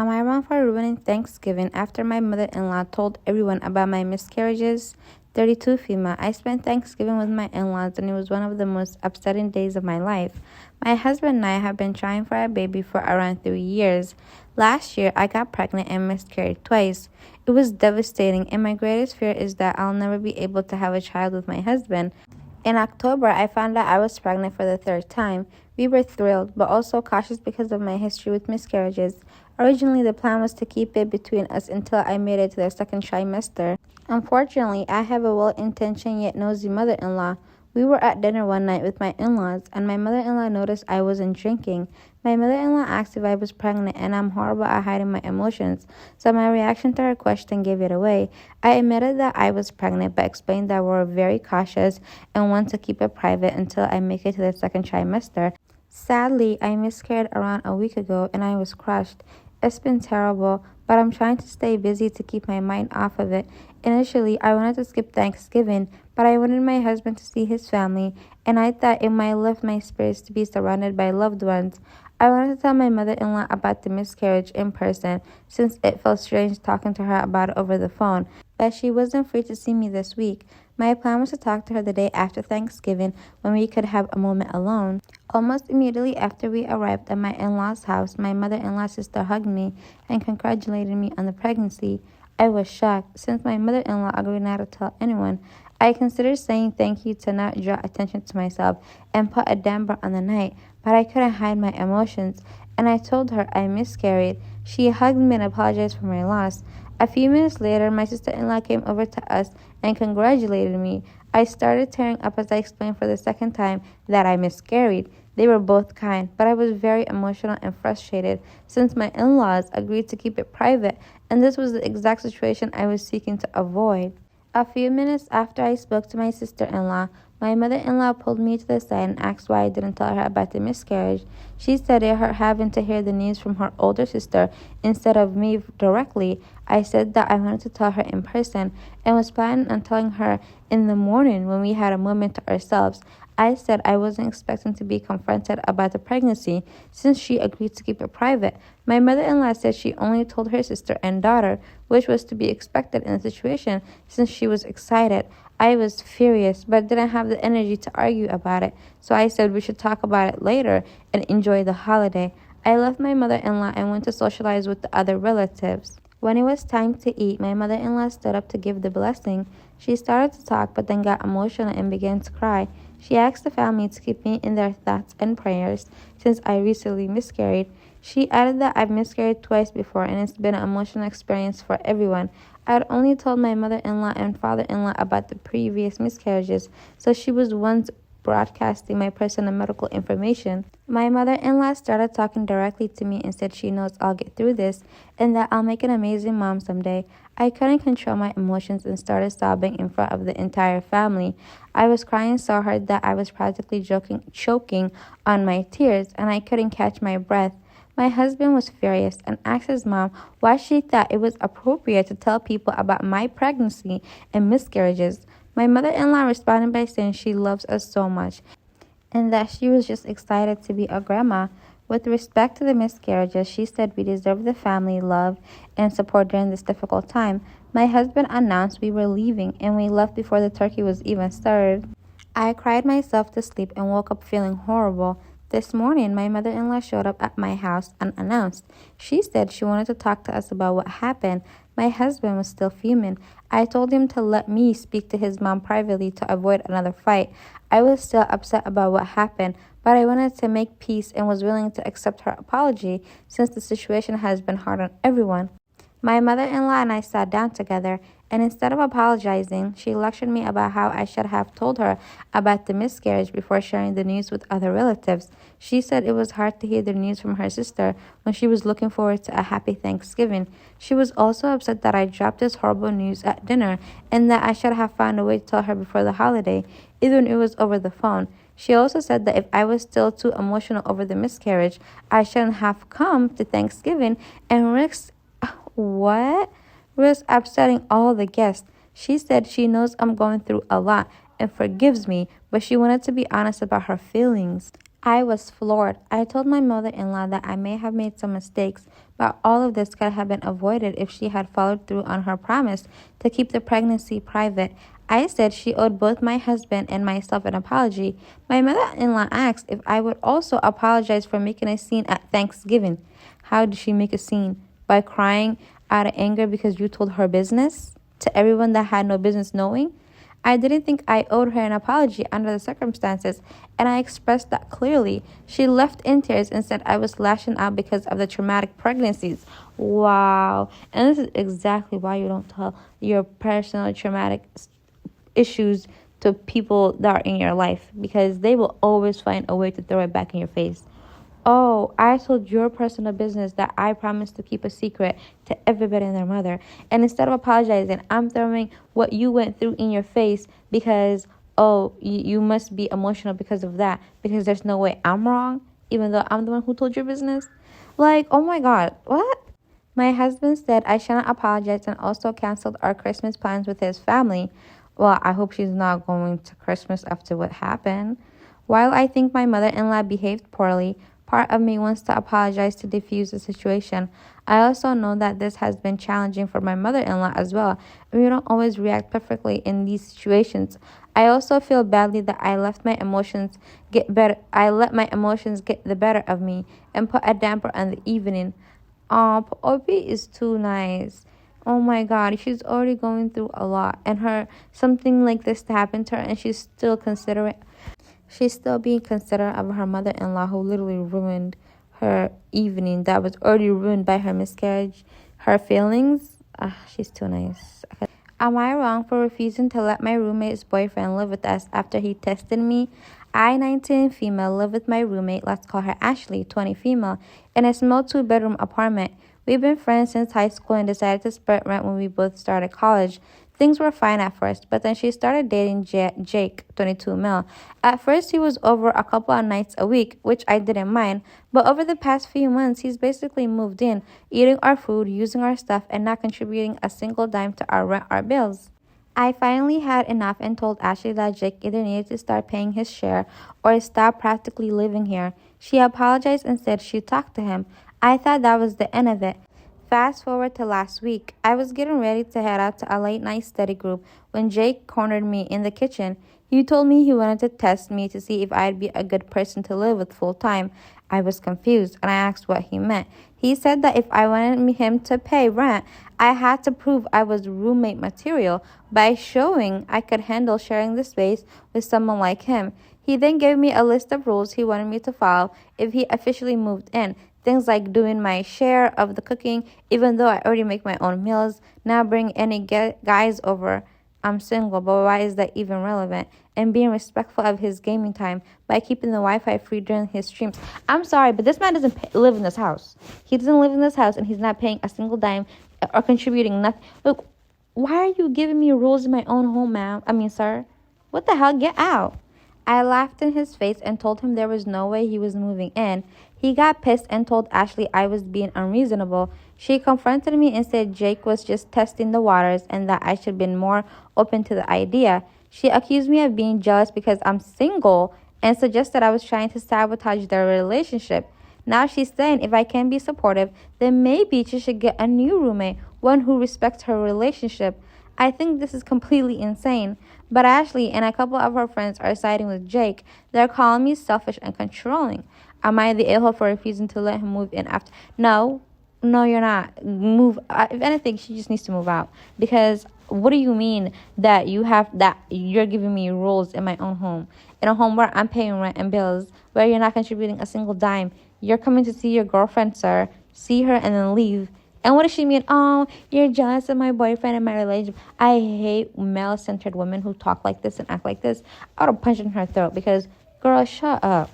Am I wrong for ruining Thanksgiving after my mother-in-law told everyone about my miscarriages? 32 female. I spent Thanksgiving with my in-laws and it was one of the most upsetting days of my life. My husband and I have been trying for a baby for around 3 years. Last year, I got pregnant and miscarried twice. It was devastating and my greatest fear is that I'll never be able to have a child with my husband. In October, I found out I was pregnant for the third time. We were thrilled, but also cautious because of my history with miscarriages. Originally, the plan was to keep it between us until I made it to the second trimester. Unfortunately, I have a well-intentioned yet nosy mother-in-law. We were at dinner one night with my in-laws, and my mother-in-law noticed I wasn't drinking. My mother-in-law asked if I was pregnant, and I'm horrible at hiding my emotions, so my reaction to her question gave it away. I admitted that I was pregnant, but explained that we were very cautious and want to keep it private until I make it to the second trimester. Sadly, I miscarried around a week ago, and I was crushed. It's been terrible, but I'm trying to stay busy to keep my mind off of it. Initially, I wanted to skip Thanksgiving, but I wanted my husband to see his family, and I thought it might lift my spirits to be surrounded by loved ones. I wanted to tell my mother-in-law about the miscarriage in person, since it felt strange talking to her about it over the phone, but she wasn't free to see me this week. My plan was to talk to her the day after Thanksgiving when we could have a moment alone. Almost immediately after we arrived at my in-laws' house, my mother-in-law's sister hugged me and congratulated me on the pregnancy. I was shocked, since my mother-in-law agreed not to tell anyone. I considered saying thank you to not draw attention to myself and put a damper on the night, but I couldn't hide my emotions, and I told her I miscarried. She hugged me and apologized for my loss. A few minutes later, my sister-in-law came over to us and congratulated me. I started tearing up as I explained for the second time that I miscarried. They were both kind, but I was very emotional and frustrated since my in-laws agreed to keep it private, and this was the exact situation I was seeking to avoid. A few minutes after I spoke to my sister-in-law, my mother-in-law pulled me to the side and asked why I didn't tell her about the miscarriage. She said it hurt having to hear the news from her older sister instead of me directly. I said that I wanted to tell her in person and was planning on telling her in the morning when we had a moment to ourselves. I said I wasn't expecting to be confronted about the pregnancy since she agreed to keep it private. My mother-in-law said she only told her sister and daughter, which was to be expected in the situation since she was excited. I was furious, but didn't have the energy to argue about it, so I said we should talk about it later and enjoy the holiday. I left my mother-in-law and went to socialize with the other relatives. When it was time to eat, my mother-in-law stood up to give the blessing. She started to talk but then got emotional and began to cry. She asked the family to keep me in their thoughts and prayers since I recently miscarried. She added that I've miscarried twice before and it's been an emotional experience for everyone. I had only told my mother-in-law and father-in-law about the previous miscarriages, so she was once broadcasting my personal medical information. My mother-in-law started talking directly to me and said she knows I'll get through this and that I'll make an amazing mom someday. I couldn't control my emotions and started sobbing in front of the entire family. I was crying so hard that I was practically choking on my tears and I couldn't catch my breath. My husband was furious and asked his mom why she thought it was appropriate to tell people about my pregnancy and miscarriages. My mother-in-law responded by saying she loves us so much and that she was just excited to be a grandma. With respect to the miscarriages, she said we deserve the family love and support during this difficult time. My husband announced we were leaving and we left before the turkey was even served. I cried myself to sleep and woke up feeling horrible. This morning, my mother-in-law showed up at my house unannounced. She said she wanted to talk to us about what happened. My husband was still fuming. I told him to let me speak to his mom privately to avoid another fight. I was still upset about what happened, but I wanted to make peace and was willing to accept her apology since the situation has been hard on everyone. My mother-in-law and I sat down together, and instead of apologizing, she lectured me about how I should have told her about the miscarriage before sharing the news with other relatives. She said it was hard to hear the news from her sister when she was looking forward to a happy Thanksgiving. She was also upset that I dropped this horrible news at dinner and that I should have found a way to tell her before the holiday, even if it was over the phone. She also said that if I was still too emotional over the miscarriage, I shouldn't have come to Thanksgiving and risk upsetting all the guests. She said she knows I'm going through a lot and forgives me, but she wanted to be honest about her feelings. I was floored. I told my mother-in-law that I may have made some mistakes, but all of this could have been avoided if she had followed through on her promise to keep the pregnancy private. I said she owed both my husband and myself an apology. My mother-in-law asked if I would also apologize for making a scene at Thanksgiving. How did she make a scene? By crying out of anger because you told her business to everyone that had no business knowing? I didn't think I owed her an apology under the circumstances, and I expressed that clearly. She left in tears and said I was lashing out because of the traumatic pregnancies. Wow. And this is exactly why you don't tell your personal traumatic issues to people that are in your life, because they will always find a way to throw it back in your face. Oh, I told your personal business that I promised to keep a secret to everybody and their mother. And instead of apologizing, I'm throwing what you went through in your face because, oh, you must be emotional because of that. Because there's no way I'm wrong, even though I'm the one who told your business. Like, oh my God, what? My husband said I shouldn't apologize and also canceled our Christmas plans with his family. Well, I hope she's not going to Christmas after what happened. While I think my mother-in-law behaved poorly, part of me wants to apologize to defuse the situation. I also know that this has been challenging for my mother-in-law as well, and we don't always react perfectly in these situations. I also feel badly that I let my emotions get the better of me and put a damper on the evening. Opie is too nice. Oh my God, she's already going through a lot, and her something like this to happen to her, and she's still being considerate of her mother-in-law who literally ruined her evening that was already ruined by her miscarriage. Her feelings, she's too nice. Am I wrong for refusing to let my roommate's boyfriend live with us after he tested me? I, 19 female, live with my roommate, let's call her Ashley, 20 female, in a small 2-bedroom apartment. We've been friends since high school and decided to split rent when we both started college. Things were fine at first, but then she started dating Jake, 22 male. At first, he was over a couple of nights a week, which I didn't mind, but over the past few months, he's basically moved in, eating our food, using our stuff, and not contributing a single dime to our rent or bills. I finally had enough and told Ashley that Jake either needed to start paying his share or stop practically living here. She apologized and said she'd talk to him. I thought that was the end of it. Fast forward to last week. I was getting ready to head out to a late night study group when Jake cornered me in the kitchen. He told me he wanted to test me to see if I'd be a good person to live with full time. I was confused and I asked what he meant. He said that if I wanted him to pay rent, I had to prove I was roommate material by showing I could handle sharing the space with someone like him. He then gave me a list of rules he wanted me to follow if he officially moved in. Things like doing my share of the cooking, even though I already make my own meals, not bring any guys over. I'm single, but why is that even relevant? And being respectful of his gaming time by keeping the Wi-Fi free during his streams. I'm sorry, but this man doesn't live in this house. He doesn't live in this house, and he's not paying a single dime or contributing nothing. Look, why are you giving me rules in my own home, ma'am? Sir. What the hell? Get out. I laughed in his face and told him there was no way he was moving in. He got pissed and told Ashley I was being unreasonable. She confronted me and said Jake was just testing the waters and that I should have been more open to the idea. She accused me of being jealous because I'm single and suggested I was trying to sabotage their relationship. Now she's saying if I can be supportive, then maybe she should get a new roommate, one who respects her relationship. I think this is completely insane. But Ashley and a couple of her friends are siding with Jake. They're calling me selfish and controlling. Am I the a-hole for refusing to let him move in after? No, you're not. If anything, she just needs to move out. Because what do you mean that you're giving me rules in my own home? In a home where I'm paying rent and bills, where you're not contributing a single dime. You're coming to see your girlfriend, sir. See her and then leave. And what does she mean? Oh, you're jealous of my boyfriend and my relationship. I hate male-centered women who talk like this and act like this. I would have punched in her throat because, girl, shut up.